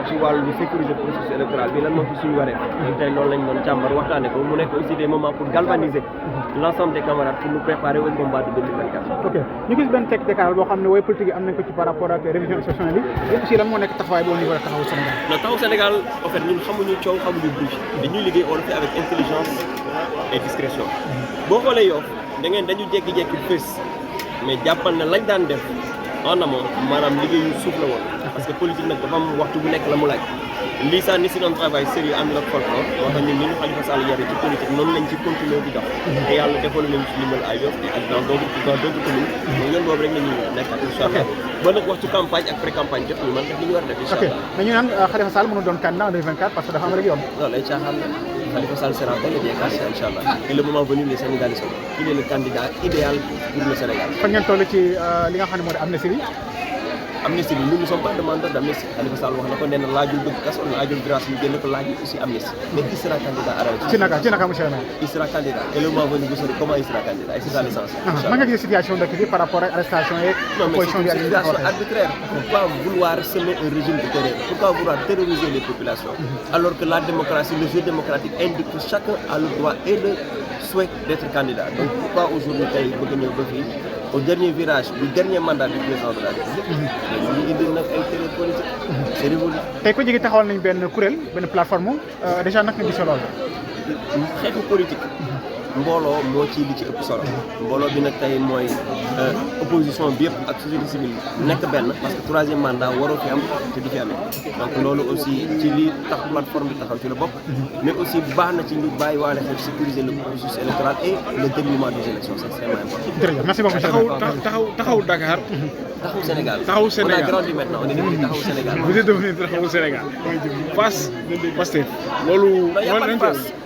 ci wàllu sécuriser processus électoral bi lan moo fi suñu waree tey loolu lañ doon càmbar waxtaane ko mu nekk aussi des moments pour galvaniser l'ensemble des camarades pour nous préparer au combat de 2024. ok ñu gis benn teg décalage boo xam ne way politique yi am nañ ko ci par rapport ak révision exceptionnelle bi yéen aussi lan moo nekk taxawaay bi au niveau de taxawu Sénégal. non taxawu Sénégal en fait ñun xamuñu coow xamuñu bruit dañuy liggéey on le fait avec intelligence et discrétion boo xoolee yow dañu jékki-jékki fës mais jàppal na lañ daan def en amont maanaam liggéeyu suuf la woon parce que politique nag dafa am waxtu bu nekk la mu laaj lii ça nécessite un travail sérieux ànd ak folklore moo tax ñun ni ñu Khalifa Sall yare ci politique noonu lañ ci continuer di dox te yàlla defal nañ ci limal ay yof ak dans d'autres communes mais yoon boobu rek la ñuy nekk ak incha allah ba nag waxtu campagne ak pré campagne jot ñu mën def li ñu war a def incha allah mais ñu naan Khalifa Sall mënul doon candidat en 2024 parce que dafa am rek yoon loolu ay caaxaan la Khalifa Sall sera bel et bien candidat incha allah et le moment venu les Sénégalais sont il est le candidat idéal pour le Sénégal. fan ngeen toll ci li nga xam ne moo di amnistie bi. amnistie bi nous ne sommes pas demandeurs d'amnistie Khalifa Sall wax na ko nee na laajul dugg kaso laajul grâce ñu génn ko laajul aussi amnistie mais il sera candidat à la ci naka monsieur le maire. il sera candidat et le moment venu vous saurez comment il sera candidat et c'est ça l'essence. ma nga gis situation dëkk bi par rapport ak arrestation et opposition bi. situation arbitraire. Pourquoi vouloir semer un régime de terreur? Pourquoi vouloir terroriser les populations alors que la démocratie, le jeu démocratique indique que chacun a le droit et le souhait d'être candidat. Donc pourquoi aujourd'hui tey bëgg ñëw ba fii au dernier virage du dernier mandat du président de la République ñu indi nag ay terreur politique c'est révolu. tey ko jigi taxawal nañ benn kuréel benn plateforme déjà nag nga gisee loolu. xeetu politique mbooloo moo ci li ci ëpp solo mbooloo bi nag tey mooy opposition bi yëpp ak société civile nekk benn parce que troisième mandat waroo fi am te du fi amee donc loolu aussi ci li tax plateforme bi taxaw ci la bopp mais aussi baax na ci ñu bàyyi waale xel sécuriser le processus électoral et le déroulement des élections c'est extrêmement important. jërëjëf merci beaucoup. taxaw Dakar. taxaw Sénégal. taxaw Sénégal on a grandi maintenant on est devenu taxaw Sénégal. vous êtes devenu taxaw Sénégal. face Pastef loolu.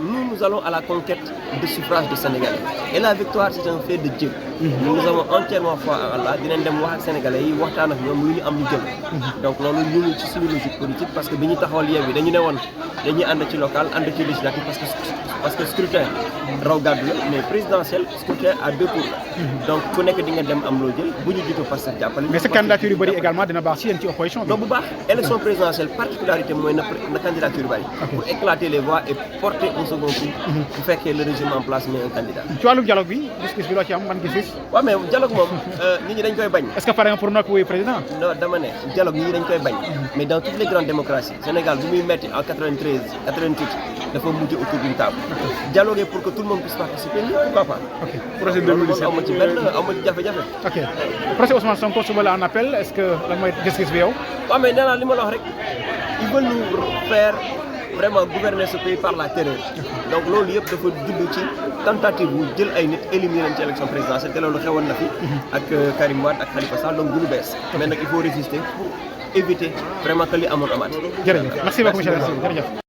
nous allons à la conquête de suffrage de Sénégalais et la victoire c'est un fait de Dieu. nous avons entièrement foi en Allah dinañ dem wax ak sénégalais yi waxtaan ak ñoom lu ñu am ñu jël. donc loolu ñu ngi ci suñu logique politique parce que bi ñu taxawal Yewwi dañu ne woon dañuy ànd ci local ànd ci législatif parce que scrutin raw gàddu la mais présidentiel scrutin à deux tours la. donc ku nekk di nga dem am loo jël bu ñu jiitu parce que jàppale. mais sa candidature yu bëri également dina baax si yéen ci opposition bi. donc bu baax élection présidentielle particularité mooy na candidature yu bëri. pour éclater les voix et porter un second tour. bu fekkee le régime en place met un candidat. ci wàllu dialogue bi gis-gis bi loo ci am man gis-gis. waaw mais dialogue moom nit ñi dañ koy bañ. est-ce que pare nga pour nokk wuyu président. non dama ne dialogue nit ñi dañ koy bañ. mais dans toutes les grandes démocraties Sénégal bu muy metti en 93 88 dafa mujj autour d'une table. dialoguer pour que tout le monde puisse participer pourquoi pas. ok procès 2017 amu ci benn amu ci jafe-jafe. ok procès Ousmane Sonko suba la en appel est-ce que lan mooy gis-gis bi yow. waaw mais nee naa li ma la wax rek ils veulent nous faire vraiment gouverner ce pays par la terreur. donc loolu yëpp dafa judd ci tentative bu jël ay nit éliminer leen ci élection présidentielle te loolu xewoon na fi. ak Karim Wade ak Khalifa Sall donc du lu bees. mais nag il faut résister pour éviter vraiment que li amoon amaat. jërëjëf merci beaucoup monsieur le maire jërëjëf.